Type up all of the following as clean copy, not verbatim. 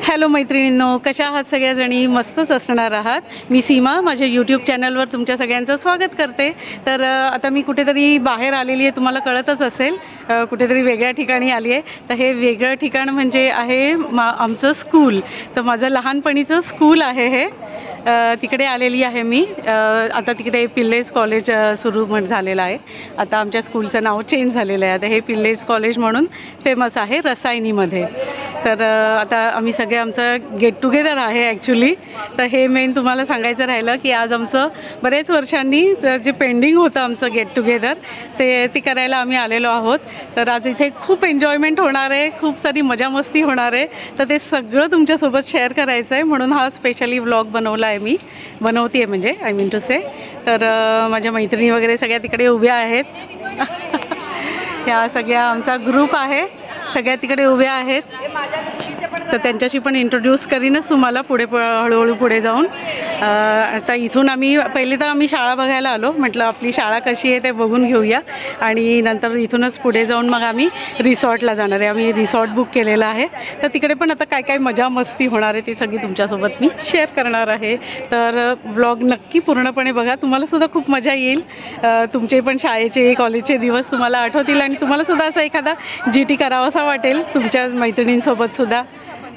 Hello मैत्रिणींनो, कशा आहात सगळ्याजणी? मस्तच असणार आहात. मी सीमा माझ्या यूट्यूब चॅनलवर तुमच्या सगळ्यांचं स्वागत करते. तर आता मी कुठेतरी बाहेर आलेली आहे, तुम्हाला कळतच असेल, कुठेतरी वेगळ्या ठिकाणी आली आहे. तर हे वेगळं ठिकाण म्हणजे आहे आमचं स्कूल. तर माझं लहानपणीचं स्कूल आहे हे. तिकडे आलेली आहे मी. आता तिकडे पिल्लेज कॉलेज सुरू झालेलं आहे. आता आमच्या स्कूलचं नाव चेंज झालेलं आहे. आता हे पिल्लेज कॉलेज म्हणून फेमस आहे रसायनीमध्ये. तर आता आम्ही सगळे आमचं गेट टुगेदर आहे ॲक्च्युली. तर हे मेन तुम्हाला सांगायचं राहिलं की आज आमचं बरेच वर्षांनी जे पेंडिंग होतं आमचं गेट टुगेदर ते करायला आम्ही आलेलो आहोत. तर आज इथे खूप एन्जॉयमेंट होणार आहे, खूप सारी मजा मस्ती होणार आहे. तर ते सगळं तुमच्यासोबत शेअर करायचं आहे म्हणून हा स्पेशली व्लॉग बनवला आहे. मी बनवते म्हणजे आय मीन टू से. तर माझ्या मैत्रिणी वगैरे सगळ्या तिकडे उभ्या आहेत. ह्या सगळ्या आमचा ग्रुप आहे, सगळ्या तिकडे उभ्या आहेत. तर त्यांच्याशी पण इंट्रोड्यूस करीनच तुम्हाला पुढे हळूहळू पुढे जाऊन. आता इथून पहिले तर आम्ही शाळा बघायला आलो. म्हटलं आपली शाळा कशी आहे ते बघून घेऊया आणि नंतर इथूनच पुढे जाऊन मग आम्ही रिसॉर्टला जाणार आहे. आम्ही रिसॉर्ट बुक केलेलं आहे. तर तिकडे पण आता काय काय मजा मस्ती होणार आहे ती सगळी तुमच्यासोबत मी शेअर करणार आहे. तर व्लॉग नक्की पूर्णपणे बघा, तुम्हाला सुद्धा खूप मजा येईल. तुमचे पण शाळेचे कॉलेजचे दिवस तुम्हाला आठवतील आणि तुम्हाला सुद्धा असा एखादा GT करावासा वाटेल तुमच्या मैत्रिणींसोबत सुद्धा.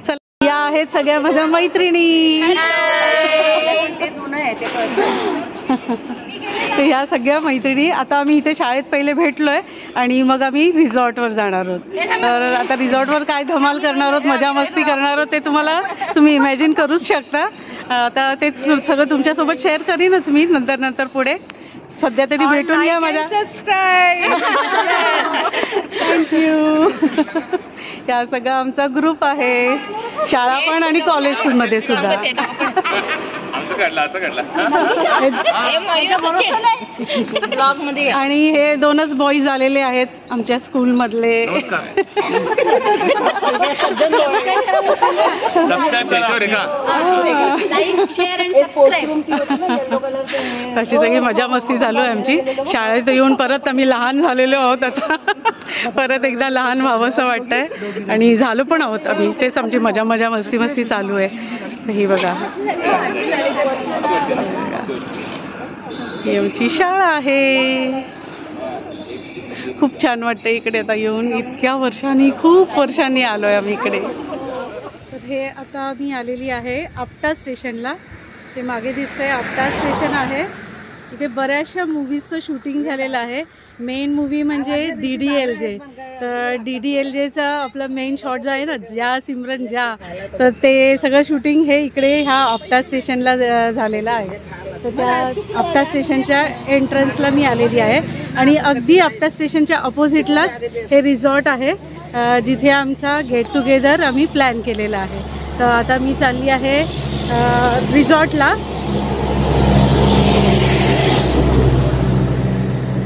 चला, या आहेत सगळ्या माझ्या मैत्रिणी. तर ह्या सगळ्या मैत्रिणी आता आम्ही इथे शाळेत पहिले भेटलोय आणि मग आम्ही रिसॉर्टवर जाणार आहोत. तर आता रिसॉर्टवर काय धमाल करणार आहोत, मजा मस्ती करणार आहोत ते तुम्ही इमॅजिन करूच शकता. आता ते सगळं तुमच्यासोबत शेअर करीनच मी नंतर पुढे. सध्या तरी भेटून घ्या माझ्या. सबस्क्राईब. थँक्यू. या सगळा आमचा ग्रुप आहे, शाळा पण आणि कॉलेजमध्ये सुद्धा. आणि हे दोनच बॉईज आलेले आहेत आमच्या स्कूल मधले. अशी सगळी मजा मस्ती चालू आहे आमची. शाळेत येऊन परत आम्ही लहान झालेलो आहोत. आता परत एकदा लहान व्हावंसं वाटतंय आणि झालो पण आहोत आम्ही. तेच आमची मजा मस्ती चालू आहे. ही बघा, ही आमची शाळा आहे. खूप छान वाटतं इकडे आता येऊन. खूप वर्षांनी आलोय आम्ही इकडे. तर हे आता आम्ही आलेली आहे आपटा स्टेशनला. ते मागे दिसतंय आपटा स्टेशन आहे. इथे बऱ्याचशा मूवीजचं शूटिंग झालेलं आहे. मेन मूवी म्हणजे DDLJ. तर DDLJचा आपला मेन शॉट जो आहे ना, ज्या सिमरन ज्या, तर ते सगळं शूटिंग हे इकडे ह्या आपटा स्टेशनला झालेलं आहे. तर त्या आपटा स्टेशनच्या एंट्रन्सला मी आलेली आहे आणि अगदी आपटा स्टेशनच्या अपोजिटलाच हे रिसॉर्ट आहे जिथे आमचा गेट टुगेदर आम्ही प्लॅन केलेला आहे. तर आता मी चालली आहे रिसॉर्टला.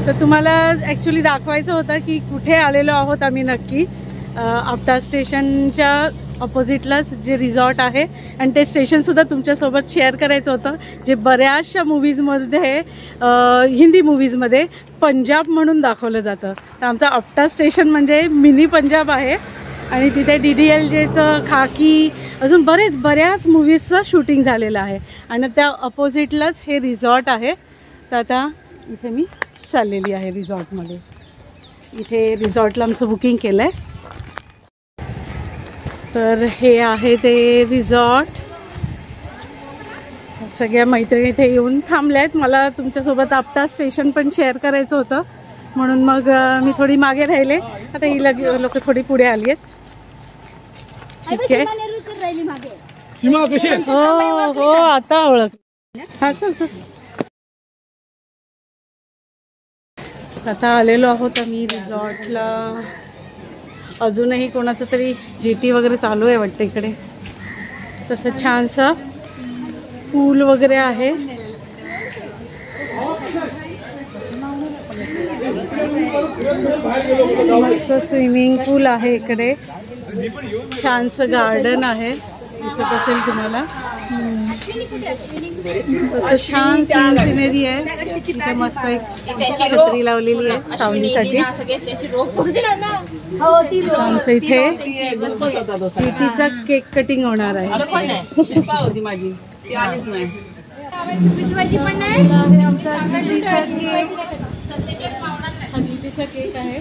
तर तुम्हाला ॲक्च्युली दाखवायचं होतं की कुठे आलेलो आहोत आम्ही नक्की. आपटा स्टेशनच्या अपोजिटलाच जे रिसॉर्ट आहे आणि ते स्टेशनसुद्धा तुमच्यासोबत शेअर करायचं होतं, जे बऱ्याचशा मूवीजमध्ये हिंदी मूवीजमध्ये पंजाब म्हणून दाखवलं जातं. तर आमचा आपटा स्टेशन म्हणजे मिनी पंजाब आहे आणि तिथे DDLJचं खाकी अजून बऱ्याच मूवीजचं शूटिंग झालेलं आहे आणि त्या अपोजिटलाच हे रिसॉर्ट आहे. तर आता इथे मी चाललेली आहे रिसॉर्टमध्ये. इथे रिसॉर्टला आमचं बुकिंग केलं आहे. तर हे आहे ते रिसॉर्ट. सगळ्या मैत्रिणी इथे येऊन थांबल्या आहेत. मला तुमच्यासोबत आपटा स्टेशन पण शेअर करायचं होतं म्हणून मग मी थोडी मागे राहिले. आता ही लोक थोडी पुढे आली आहेत. ठीक आहे. हो आता ओळख. हा चल. आता आलेलो आहोत आम्ही रिसॉर्टला. अजूनही कोणाचं तरी GT वगैरे चालू आहे वाटतं इकडे. तसं छानसं पूल वगैरे आहे. मस्त स्विमिंग पूल आहे इकडे. छानसं गार्डन आहे, दिसत असेल तुम्हाला. छान सिनेरी आहे. तिथे मस्त एक छत्री लावलेली आहे सावलीसाठी. आमचं इथे चिटीचा केक कटिंग होणार आहे. चिटीचा केक आहे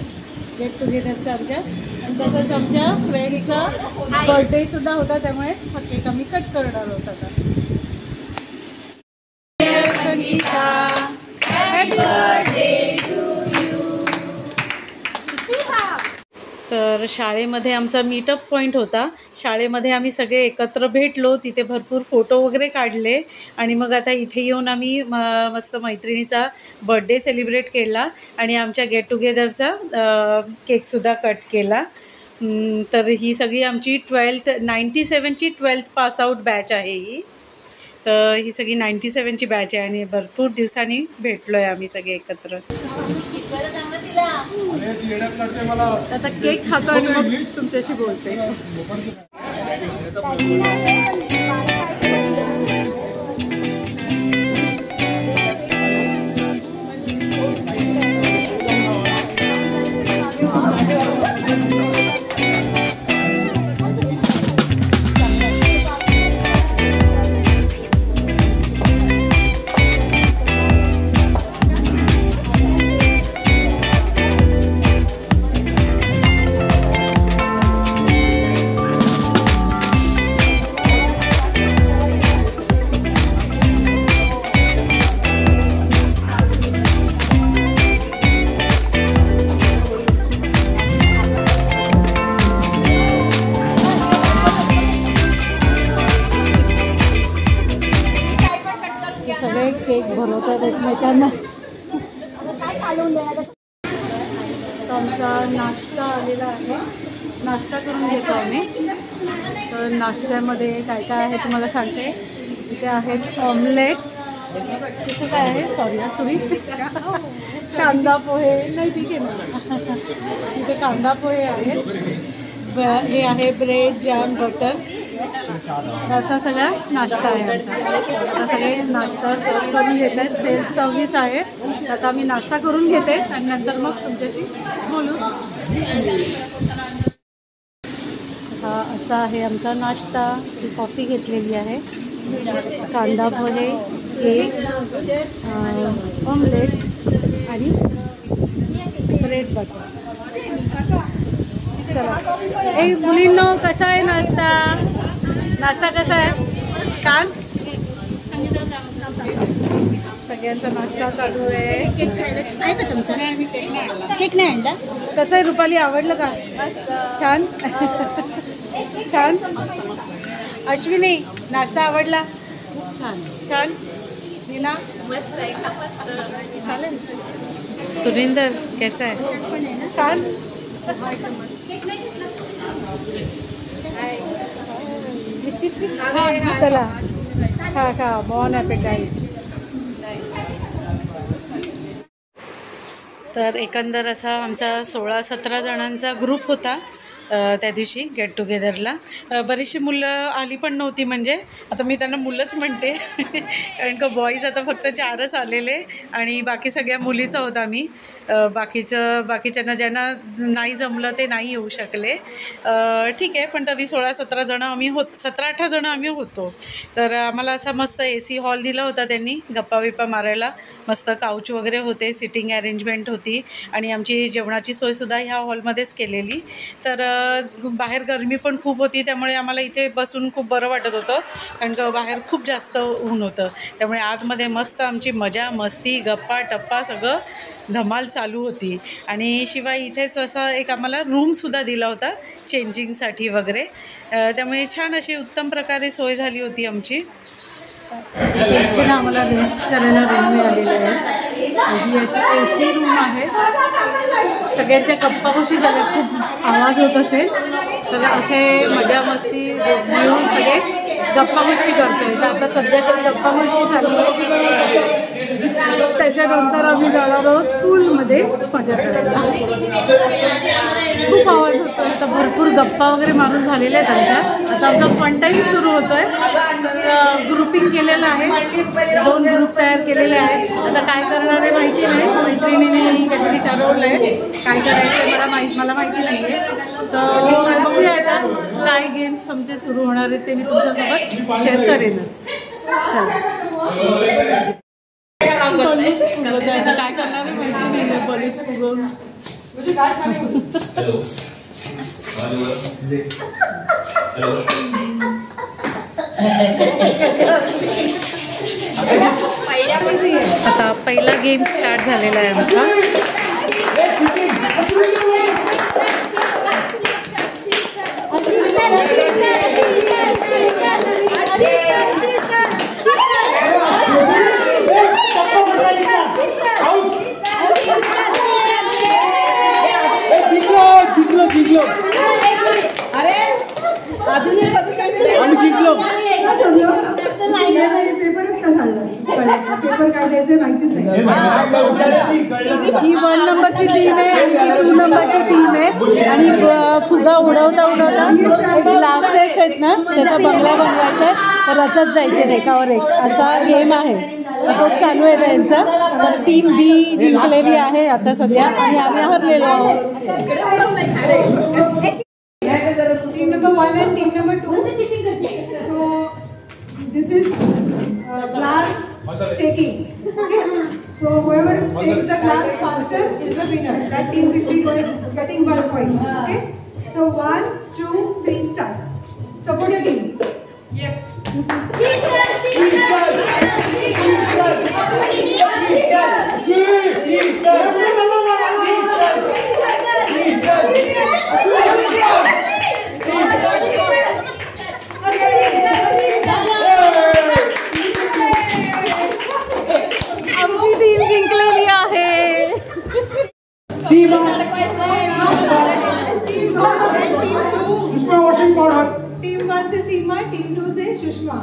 गेट टुगेदरचा आमच्या. आणि तसंच आमच्या फ्रेंडचा बर्थडे सुद्धा होता, त्यामुळे हा केक आम्ही कट करणार होता. तर शाळेमध्ये आमचा मीटअप पॉईंट होता. शाळेमध्ये आम्ही सगळे एकत्र भेटलो, तिथे भरपूर फोटो वगैरे काढले आणि मग आता इथे येऊन आम्ही मस्त मैत्रिणीचा बर्थडे सेलिब्रेट केला आणि आमच्या गेट टुगेदरचा केकसुद्धा कट केला. तर ही सगळी आमची 97ची 12th पास आउट बॅच आहे ही. तर ही सगळी 97ची बॅच आहे आणि भरपूर दिवसांनी भेटलो आहे आम्ही सगळे एकत्र. आता केक खातो आणि मग तुमच्याशी बोलते. सगळे केक भरवतात एकमेकांना. आमचा नाश्ता आलेला आहे, नाश्ता करून घेतो आम्ही. तर नाश्त्यामध्ये काय काय आहे तुम्हाला सांगते. इथे आहेत ऑमलेट, तिथे काय आहे सॉरी कांदा पोहे नाही ठीक आहे ना. इथे कांदा पोहे आहेत, हे आहे ब्रेड जॅम बटर. असा सगळा नाश्ता आहे आमचा. आता सगळे नाश्ता सर्व करून घेत आहेत. सेल्फ सर्व्हिस आहे. आता आम्ही नाश्ता करून घेते आणि नंतर मग तुमच्याशी बोलू. हा असा आहे आमचा नाश्ता. कॉफी घेतलेली आहे, कांदा पोहे, केक, ऑमलेट आणि ब्रेड बटर. चला ए मुलींनो, कसा आहे नाश्ता? नाश्ता कसा आहे? छान. सगळ्यांचा नाश्ता चालू आहे. केक खायला आहे का चमचा? केक नाही आणला. कसं आहे रुपाली, आवडलं का? छान छान. अश्विनी, नाश्ता आवडला? छान छान. नीना चालेल. सुरिंदर कैसा आहे? छान. चला खा खा. बॉन ॲपेटाईट. तर एकंदर असा आमचा 16-17 जणांचा ग्रुप होता त्या दिवशी गेट टुगेदरला. बरीचशी मुलं आली पण नव्हती, म्हणजे आता मी त्यांना मुलंच म्हणते कारण का बॉईज आता फक्त 4च आलेले आणि बाकी सगळ्या मुलीच आहोत आम्ही. बाकीच्यांना ज्यांना नाही जमलं ते नाही येऊ शकले. ठीक आहे, पण तरी 16-17 जणं आम्ही 17-18 जणं आम्ही होतो. तर आम्हाला असा मस्त AC हॉल दिला होता त्यांनी, गप्पा बिप्पा मारायला. मस्त काउच वगैरे होते, सिटिंग अरेंजमेंट होती आणि आमची जेवणाची सोयसुद्धा ह्या हॉलमध्येच केलेली. तर बाहेर गरमी पण खूप होती, त्यामुळे आम्हाला इथे बसून खूप बरं वाटत होतं, कारण का बाहेर खूप जास्त ऊन होतं. त्यामुळे आतमध्ये मस्त आमची मजा मस्ती गप्पा टप्पा सगळं धमाल चालू होती. आणि शिवाय इथेच असा एक आम्हाला रूमसुद्धा दिला होता चेंजिंगसाठी वगैरे. त्यामुळे छान अशी उत्तम प्रकारे सोय झाली होती आमची. आम्हाला रेस्ट करायला रूम मिळालेली आहे. ही अशी AC रूम आहे. सगळ्यांच्या गप्पा गोष्टी झाल्या, खूप आवाज होत असेल तर असे मजा मस्ती मिळून सगळे गप्पा गोष्टी करतोय. तर आता सध्या तरी गप्पा गोष्टी चालू आहेत. त्याच्यानंतर आम्ही जाणार आहोत पूलमध्ये मजा करायला. खूप आवाज होतोय. आता भरपूर गप्पा वगैरे मारून झालेल्या आहेत आमच्या. आता आमचा फन टाईम सुरू होतोय. तर ग्रुपिंग केलेलं आहे, 2 ग्रुप तयार केलेले आहेत. आता काय करणार आहे माहिती नाही. मैत्रिणीने काहीतरी ठरवलंय काय करायचं मला माहिती नाहीये. तर बघूया आता काय गेम्स आमचे सुरू होणार आहेत ते मी तुमच्यासोबत शेअर करेनच. काय करणार आहे माहिती नाही. बरीच फुगवून आता पहिला गेम स्टार्ट झालेला आहे आमचा. पेपर काय द्यायचं माहितीच नाही. ही 1 नंबरची टीम आहे आणि 2 नंबरची टीम आहे. आणि फुगा उडवता ग्लासेस आहेत ना त्याचा बंगला बनवायचा आहे. रचत जायचे एकावर एक असा गेम आहे. तो चालू आहे त्यांचा. तर टीम बी जिंकलेली आहे आता सध्या आणि आम्ही हरलेलो आहोत. Team number 1 and team number 2. So this is glass staking. Okay. So whoever stakes the glass faster is the winner. That team will be getting 1 point. Okay. So 1, 2, 3, start. Support your team. Yes. आमची team जिंकलेली आहे. Team 1 से सीमा, team 2 से Sushma.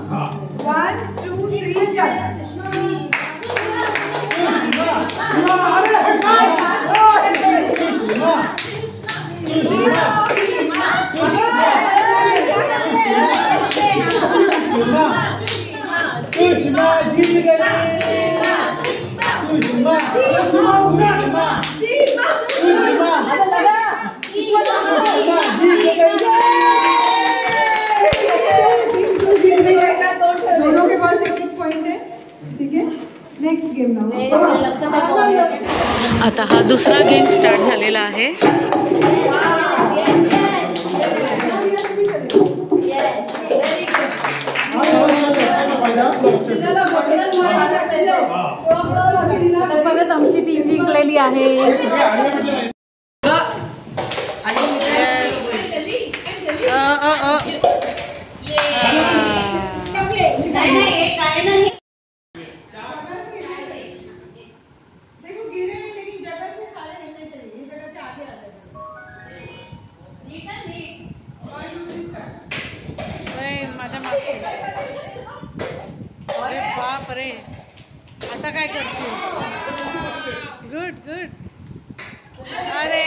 1, 2, 3, start. दोनों के pass एक point है. ठीक है. Next game now. आता हा दुसरा गेम स्टार्ट झालेला आहे. परत आमची टीम जिंकलेली आहे. माझ्या मागची. अरे बाप रे. आता काय करशील. Good good. अरे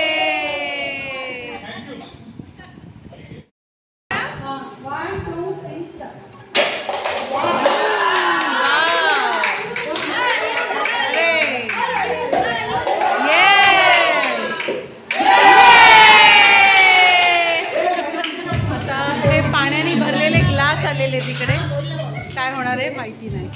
1, 2, 3, start. आलेले तिकडे काय होणार आहे माहिती नाही.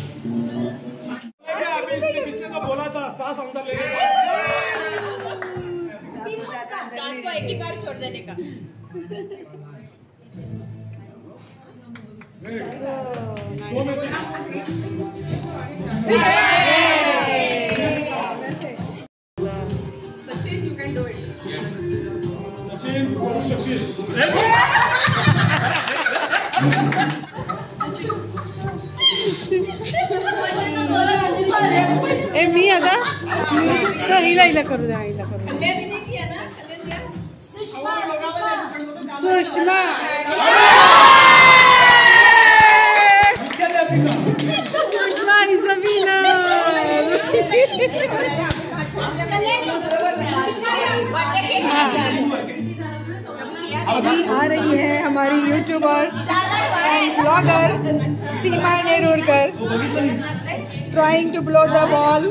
Sachin, you can do it. Yes. Sachin, you want to succeed. ए मी आता हिला करू द्या. हिला करू द्या. Sushma Sushma is the winner. कर Seema Nerurkar trying to blow the ball.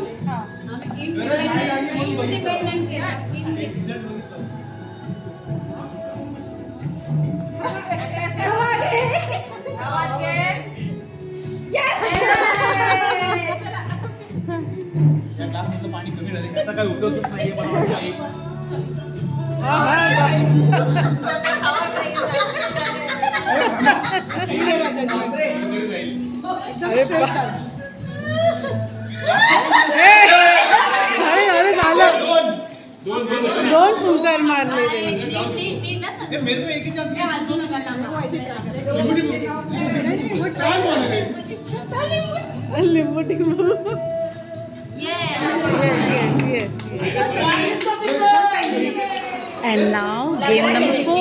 पाणी कमी झाले त्याचा काही उपयोगच नाहीये मला वाटतं. अरे झालं. दोन फुंकर मारले. मेरे को एक ही चांस लिंबू टिंबू. Yes. And now game number 4.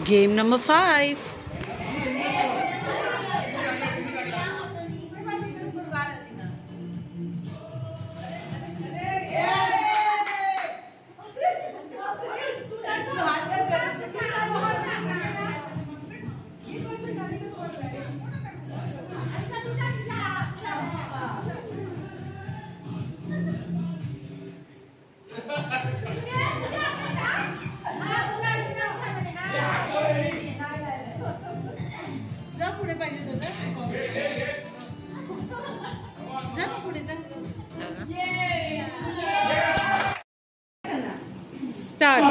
Game number 5. Start.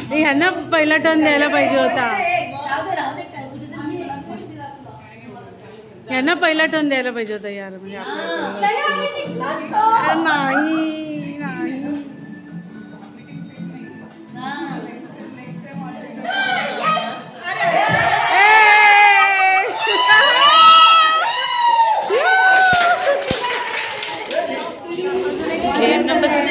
ह्यांना पहिला टर्न द्यायला पाहिजे होता. ह्यांना पहिला टर्न द्यायला पाहिजे होता यार. म्हणजे नाही नाही. Game number 6.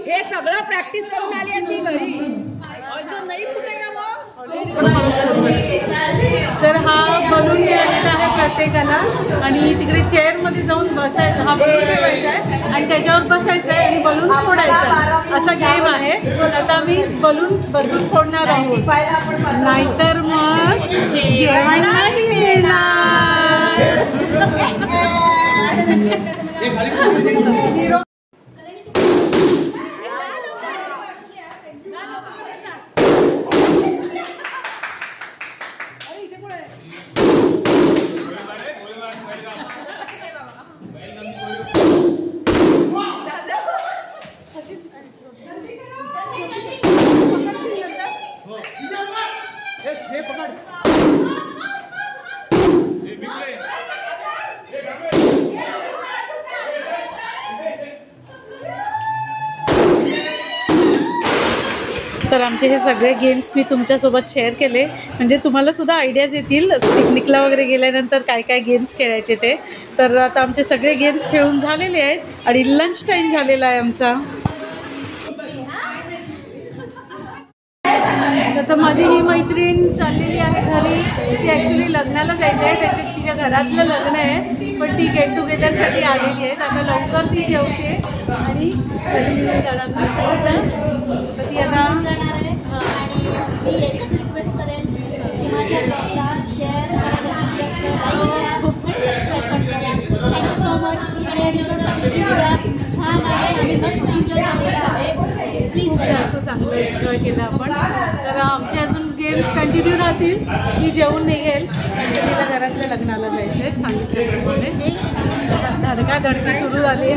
हे सगळं प्रॅक्टिस करून आली आहे ती घरी. तर हा बलून मिळालेला आहे प्रत्येकाला आणि तिकडे चेअर मध्ये जाऊन बसायचं. हा बलून ठेवायचा आहे आणि त्याच्यावर बसायचं आहे आणि बलून फोडायचा. असा गेम आहे. आता मी बलून बसून फोडणार आहोत. नाहीतर मग जेवण नाही मिळणार. तर आमचे हे सगळे गेम्स मी तुमच्यासोबत शेअर केले म्हणजे तुम्हाला सुद्धा आयडियाज येतील पिकनिकला वगैरे गेल्यानंतर काय काय गेम्स खेळायचे ते. तर आता आमचे सगळे गेम्स खेळून झालेले आहेत आणि लंच टाईम झालेला आहे आमचा. तर माझी ही मैत्रीण चाललेली आहे घरी. ती ॲक्च्युली लग्नाला जायचं आहे. त्याच्यात तिच्या घरातलं लग्न आहे पण ती गेट टुगेदरसाठी आलेली आहे. आता लवकर ती जेवते आणि ती आता मी एकच रिक्वेस्ट करेल सीमाच्या ब्लॉगला शेअर करा, रेसिपी असते लाईक करा आणि सबस्क्राईब पण करा. Thank you so much. आणि एपिसोड छान आहे आणि मस्त एन्जॉय केलेला आहे. प्लीज असं चांगलं एन्जॉय केलं आपण. तर आमचे अजून गेम्स कंटिन्यू राहतील. मी जेवून निघेल. तिला घरातल्या लग्नाला जायचंय सांगितल्याप्रमाणे. धडकाधडकी सुरू झाली आहे.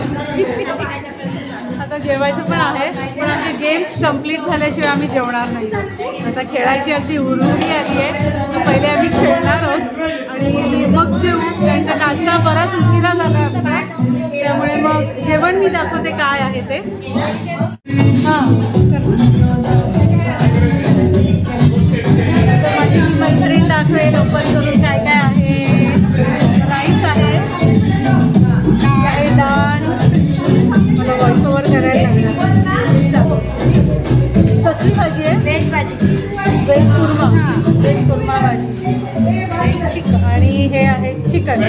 आता जेवायचं पण आहे, पण आमचे गेम्स कंप्लीट झाल्याशिवाय आम्ही जेवणार नाही. आता खेळायची अगदी हुरहुरी आली आहे. तर पहिले आम्ही खेळणार आहोत आणि मग जेवू. त्यांचा नाश्ता बराच उशिरा झाला आमचा, त्यामुळे मग जेवण मी दाखवते काय आहे ते. हां, माझी मैत्रीण दाखवेल ओपन करून काय काय आहे. राईस आहे, डाळ, मला व्हॉइस ओव्हर करायला लागला. कसली भाजी आहे? व्हेज भाजी, व्हेज कुर्मा भाजी चिकन, आणि हे आहे चिकन.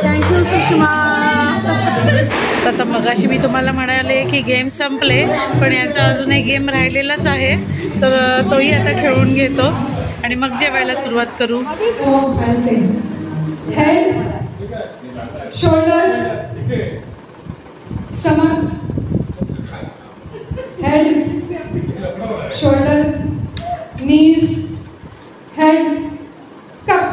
थँक्यू सुषमा. आता मगाशी मी तुम्हाला म्हणाले की गेम संपले, पण यांचा अजून एक गेम राहिलेलाच आहे, तर तोही आता खेळून घेतो आणि मग जेवायला सुरुवात करू. Shoulder, stomach, head, shoulder, knees, head, cup.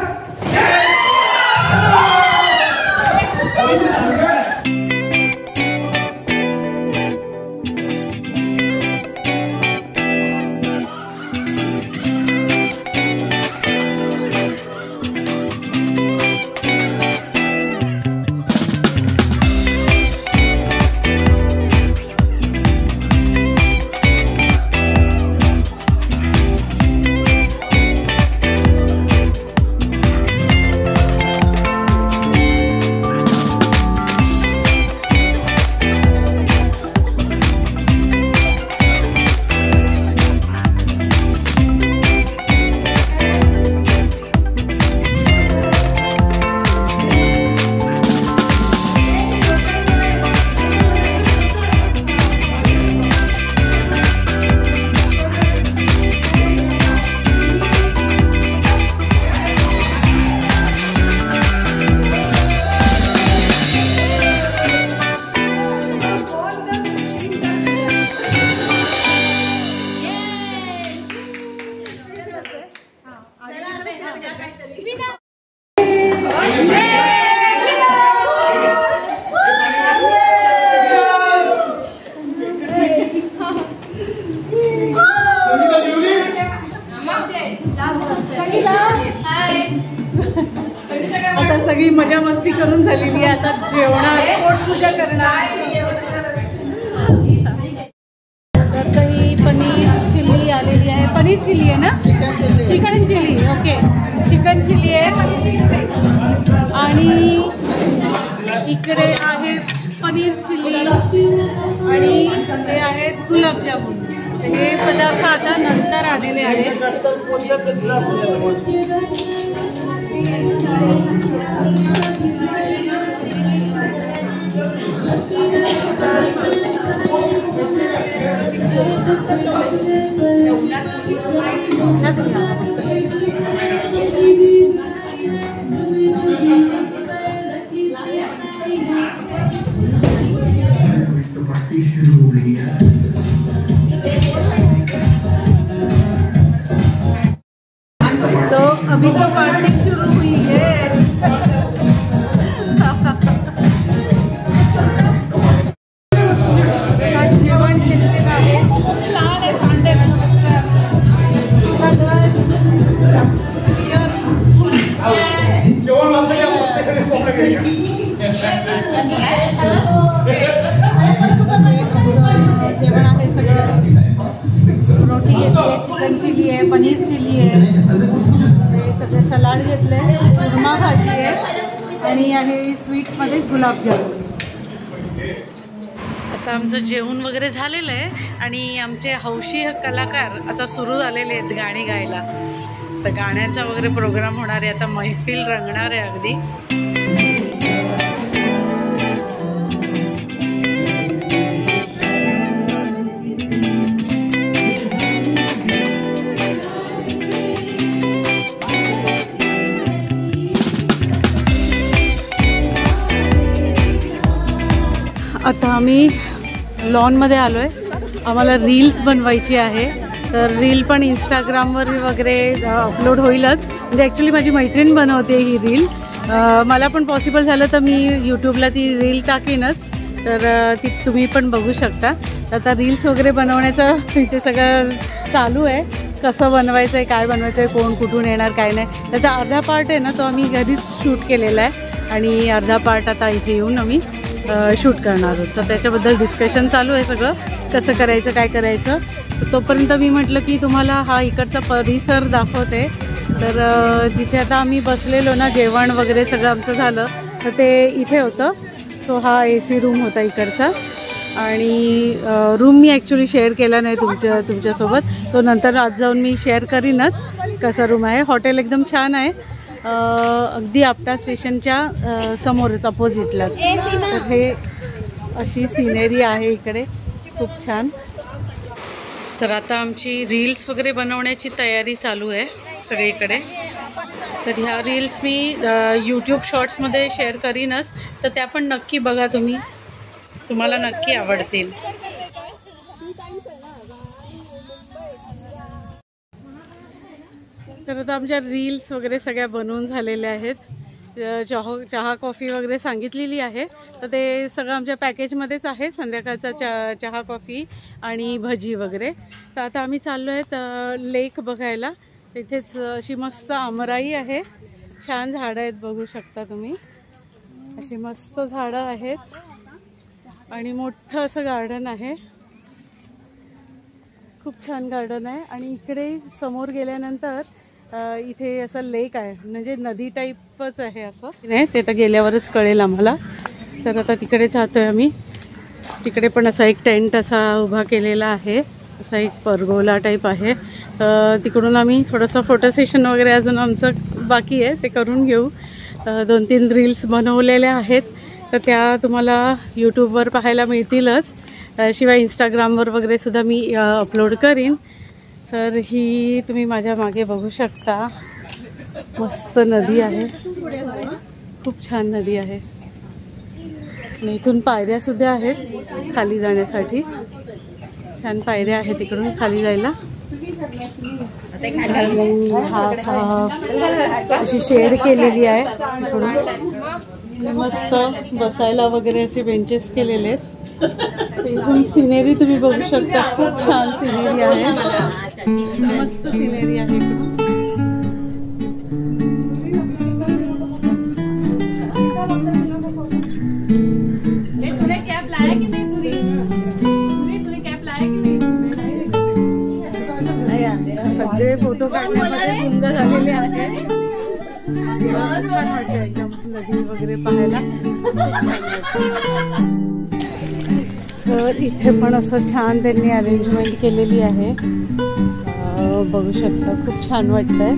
आता सगळी मजा मस्ती करून झालेली आहे. आता जेवणार, पोटपूजा करणार. तर ही पनीर चिल्ली आलेली आहे. पनीर चिल्ली आहे ना? Chicken chilli. Okay, chicken chilli आहे. आणि इकडे आहे पनीर चिल्ली आणि ते आहेत गुलाबजामुन. हे पदार्थ आता नंतर आलेले आहेत. तो अभी तो पार्टी शुरू हुई है. जेवण घेतलेलं आहे. छान आहे. भांडे जेवण आहे सगळं. रोटी घेतली आहे, चिकन चिली आहे, पनीर चिली आहे, हे सगळे सलाड घेतले, कुर्मा भाजी आहे आणि आहे स्वीटमध्ये गुलाबजामुन. आता आमचं जेवण वगैरे झालेलं आहे आणि आमचे हौशी कलाकार आता सुरू झालेले आहेत गाणी गायला. तर गाण्याचा वगैरे प्रोग्राम होणार आहे. आता मैफिल रंगणार आहे अगदी. आता आम्ही लॉनमध्ये आलो आहे. आम्हाला रील्स बनवायची आहे. तर रील पण इंस्टाग्रामवर वगैरे अपलोड होईलच. म्हणजे ॲक्च्युली माझी मैत्रीण बनवते ही रील. मला पण पॉसिबल झालं तर मी यूट्यूबला ती रील टाकीनच, तर ती तुम्ही पण बघू शकता. आता रील्स वगैरे बनवण्याचं इथे सगळं चालू आहे. कसं बनवायचं आहे, काय बनवायचं आहे, कोण कुठून येणार काय नाही, त्याचा अर्धा पार्ट आहे ना तो आम्ही घरीच शूट केलेला आहे आणि अर्धा पार्ट आता इथे येऊन आम्ही शूट करणार आहोत. तर त्याच्याबद्दल डिस्कशन चालू आहे सगळं, कसं करायचं काय करायचं. तोपर्यंत मी म्हटलं की तुम्हाला हा इकडचा परिसर दाखवते. तर जिथे आता आम्ही बसलेलो ना, जेवण वगैरे सगळं आमचं झालं तर ते इथे होतं. तो हा AC रूम होता इकडचा आणि रूम मी ॲक्च्युली शेअर केला नाही तुमच्यासोबत. तो नंतर आज जाऊन मी शेअर करीनच कसा रूम आहे. हॉटेल एकदम छान आहे, अगदी आपटा स्टेशनच्या समोरच अपोजिटला. तर हे अशी सिनेरी आहे इकडे, खूप छान. तर आता आमची रील्स वगैरे बनवण्याची तयारी चालू आहे सगळीकडे. तर ह्या रील्स मी यूट्यूब शॉर्ट्समध्ये शेअर करीनच, तर त्या पण नक्की बघा तुम्ही, तुम्हाला नक्की आवडतील. तर आता आमच्या रील्स वगैरे सगळ्या बनवून झालेल्या आहेत. चहा कॉफी वगैरे सांगितलेली आहे, तर ते सगळं आमच्या पॅकेजमध्येच आहे. संध्याकाळचा चहा कॉफी आणि भजी वगैरे. तर आता आम्ही चाललो आहेत लेक बघायला. इथेच अशी मस्त आमराई आहे, छान झाडं आहेत बघू शकता तुम्ही. अशी मस्त झाडं आहेत आणि मोठं असं गार्डन आहे, खूप छान गार्डन आहे. आणि इकडे समोर गेल्यानंतर इथे असं लेक आहे, म्हणजे नदी टाईपच आहे असं नाही. ते तर गेल्यावरच कळेल आम्हाला. तर आता तिकडे जातोय आम्ही. तिकडे पण असा एक टेंट असा उभा केलेला आहे, असा एक परगोला टाईप आहे. तिकडून आम्ही थोडंसं फोटो सेशन वगैरे अजून आमचं बाकी आहे, ते करून घेऊ. 2-3 रील्स बनवलेल्या आहेत, तर त्या तुम्हाला यूट्यूबवर पाहायला मिळतीलच. शिवाय इंस्टाग्रामवर वगैरे सुद्धा मी अपलोड करीन. तर ही तुम्ही माझ्या मागे बघू शकता, मस्त नदी आहे, खूप छान नदी आहे. आणि इथून पायऱ्यासुद्धा आहेत खाली जाण्यासाठी, छान पायऱ्या आहेत इकडून खाली जायला. हा अशी शेड केलेली आहे इकडून, मस्त बसायला वगैरे असे बेंचेस केलेले आहेत. इथून सिनेरी तुम्ही बघू शकता, खूप छान सिनेरी आहे, मस्त सिनेरी आहे इकडून. सगळे फोटो काढण्यामध्ये गुंग झालेले आहेत. छान वाटतं एकदम नदी वगैरे पाहायला. तर इथे पण असं छान त्यांनी अरेंजमेंट केलेली आहे, बघू शकता, खूप छान वाटतंय.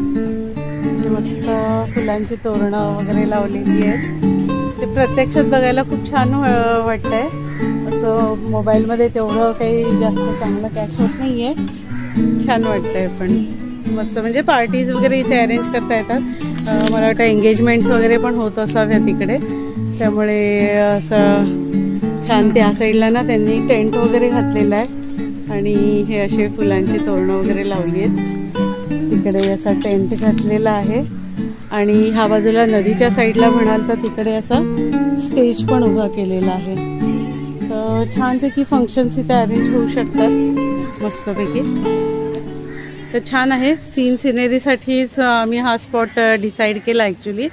मस्त फुलांची तोरणं वगैरे लावलेली आहेत. ते प्रत्यक्षात बघायला खूप छान वाटतंय. असं मोबाईलमध्ये तेवढं काही जास्त चांगलं कॅच होत नाहीये, छान वाटतंय. पण मस्त, म्हणजे पार्टीज वगैरे इथे अरेंज करता येतात. मला वाटतं एंगेजमेंट्स वगैरे पण होत असाव्या तिकडे, त्यामुळे असं छान त्या साईडला ना त्यांनी टेंट वगैरे घातलेला आहे आणि हे असे फुलांची तोरणं वगैरे लावली आहेत. तिकडे असा टेंट घातलेला आहे आणि ह्या बाजूला नदीच्या साईडला म्हणाल तर तिकडे असा स्टेज पण उभा केलेला आहे. तर छानपैकी फंक्शन्स इथे अरेंज होऊ शकतात मस्तपैकी. तर छान आहे. सिनेरीसाठीच आम्ही हा स्पॉट डिसाईड केला ॲक्च्युली.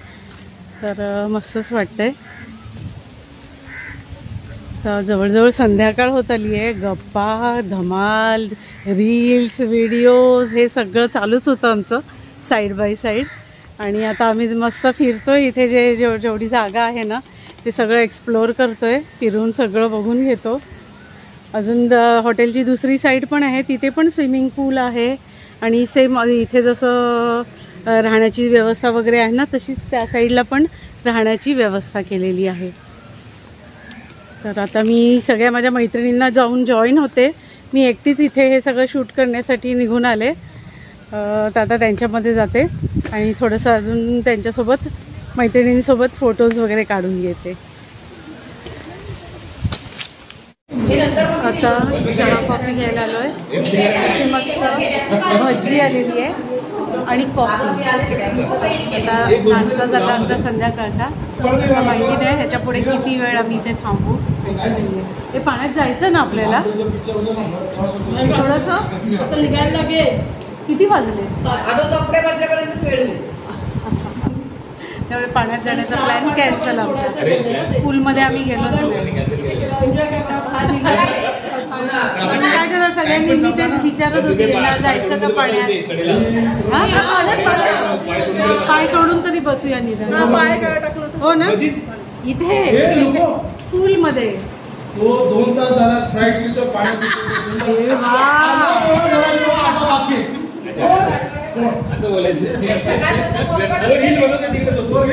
तर मस्तच वाटतंय. तर जवळजवळ संध्याकाळ होत आली आहे. गप्पा, धमाल, रील्स, व्हिडिओज हे सगळं चालूच होतं आमचं साईड बाय साईड. आणि आता आम्ही मस्त फिरतोय इथे, जेवढी जागा आहे ना ते सगळं एक्सप्लोअर करतोय, फिरून सगळं बघून घेतो. अजून हॉटेलची दुसरी साईड पण आहे, तिथे पण स्विमिंग पूल आहे आणि सेम इथे जसं राहण्याची व्यवस्था वगैरे आहे ना तशीच त्या साईडला पण राहण्याची व्यवस्था केलेली आहे. तर आता मी सगळ्या माझ्या मैत्रिणींना जाऊन जॉईन होते. मी एकटीच इथे हे सगळं शूट करण्यासाठी निघून आले. तर आता त्यांच्यामध्ये जाते आणि थोडंसं अजून त्यांच्यासोबत मैत्रिणींसोबत फोटोज वगैरे काढून घेते. आता चहा कॉफी घ्यायला आलो आहे. अशी मस्त भजी आलेली आहे आणि कॉफी. आता नाश्ता झाला आमचा संध्याकाळचा. मला माहिती नाही ह्याच्या पुढे किती वेळ आम्ही इथे थांबू. हे पाण्यात जायचं ना आपल्याला थोडंसं. आता निघायला लागेल. किती वाजले? त्यामुळे पाण्यात जाण्याचा प्लॅन कॅन्सल आमचा. पूलमध्ये आम्ही गेलोच नाही. काय करा सगळ्यांनी मी तेच विचारत होते ना जायचं का पाण्यात. पाय सोडून तरी बसूया निदान. हो ना इथे पूलमध्ये 2 तास झाला स्प्राईट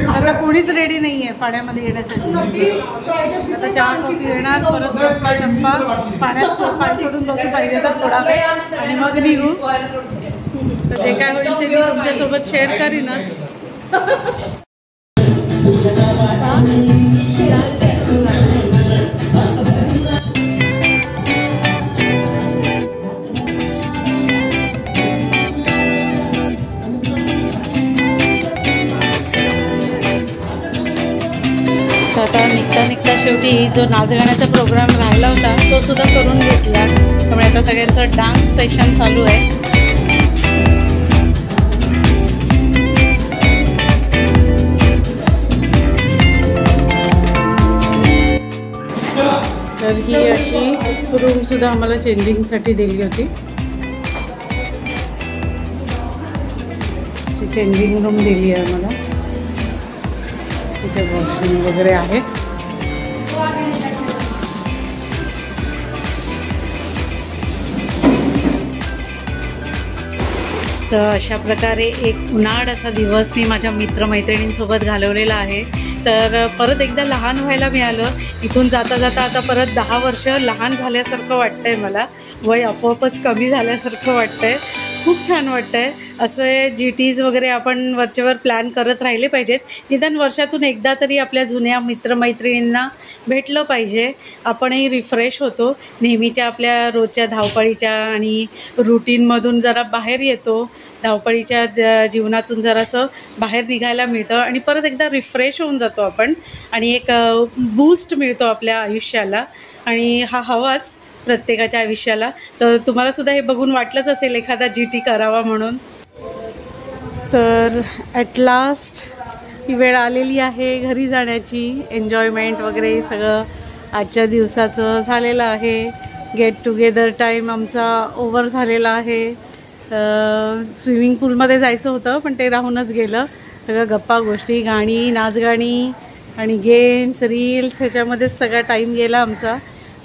आता कोणीच रेडी नाहीये पाण्यामध्ये येण्यासाठी. आता चहा कॉफी येणार परत गप्पा टप्पा पाण्यात पाय सोडून बसू पाहिजे तर थोडा वेळ आणि मग निघू. तर जे काय होईल ते मी तुमच्यासोबत शेअर करीनच. आता निघता शेवटी जो नाचगाण्याचा प्रोग्राम राहिला होता तो सुद्धा करून घेतला. त्यामुळे आता सगळ्यांचं डान्स सेशन चालू आहे. तर ही अशी रूम सुद्धा आम्हाला चेंजिंगसाठी दिली होती. चेंजिंग रूम दिली आहे आम्हाला. तिथे वॉशरूम वगैरे आहे. तर अशा प्रकारे एक उन्हाळ असा दिवस मी माझ्या मित्रमैत्रिणींसोबत घालवलेला आहे. तर परत एकदा लहान व्हायला मिळालं. इथून जाता जाता आता परत 10 वर्ष लहान झाल्यासारखं वाटतंय मला. वय आपोआपच कमी झाल्यासारखं वाटतंय. खूप छान वाटतंय. असे GTs वगैरे आपण वरचेवर प्लॅन करत राहिले पाहिजेत. निदान वर्षातून एकदा तरी आपल्या जुन्या मित्रमैत्रिणींना भेटलं पाहिजे. आपणही रिफ्रेश होतो. नेहमीच्या आपल्या रोजच्या धावपळीच्या आणि रुटीनमधून जरा बाहेर येतो. धावपळीच्या जीवनातून जरासं बाहेर निघायला मिळतं आणि परत एकदा रिफ्रेश होऊन जातो आपण आणि एक बूस्ट मिळतो आपल्या आयुष्याला. आणि हा हवाच प्रत्येकाच्या आयुष्याला. तर तुम्हाला सुद्धा हे बघून वाटलंच असेल एखादा GT करावा म्हणून. तर ॲट लास्ट ही वेळ आलेली आहे घरी जाण्याची. एन्जॉयमेंट वगैरे सगळं आजच्या दिवसाचं झालेलं आहे. गेट टुगेदर टाईम आमचा ओव्हर झालेला आहे. स्विमिंग पूलमध्ये जायचं होतं पण ते राहूनच गेलं. सगळं गप्पा गोष्टी गाणी नाचगाणी आणि गेम्स रील्स ह्याच्यामध्येच सगळा टाईम गेला आमचा.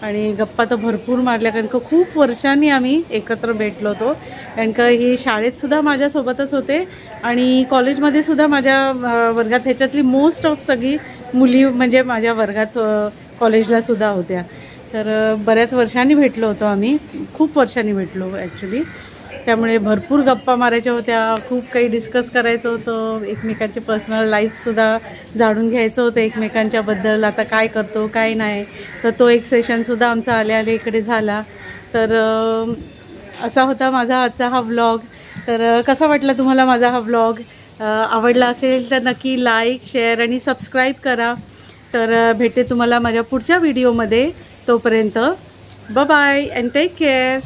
आणि गप्पा तर भरपूर मारल्या कारण का खूप वर्षांनी आम्ही एकत्र भेटलो होतो. कारण का ही शाळेतसुद्धा माझ्यासोबतच होते आणि कॉलेजमध्ये सुद्धा माझ्या वर्गात ह्याच्यातली मोस्ट ऑफ सगळी मुली म्हणजे माझ्या वर्गात कॉलेजलासुद्धा होत्या. तर बऱ्याच वर्षांनी भेटलो होतो आम्ही. खूप वर्षांनी भेटलो ॲक्च्युली. त्यामुळे भरपूर गप्पा मारायच्या होत्या. खूप काही डिस्कस करायचं होतं. एकमेकांचे पर्सनल लाईफसुद्धा जाणून घ्यायचं होतं एकमेकांच्याबद्दल. आता काय करतो काय नाही. तर तो एक सेशनसुद्धा आमचा आले इकडे झाला. तर असा होता माझा आजचा हा व्लॉग. तर कसा वाटला तुम्हाला माझा हा व्लॉग? आवडला असेल तर नक्की लाईक शेअर आणि सबस्क्राईब करा. तर भेटते तुम्हाला माझ्या पुढच्या व्हिडिओमध्ये. तोपर्यंत bye bye and take care.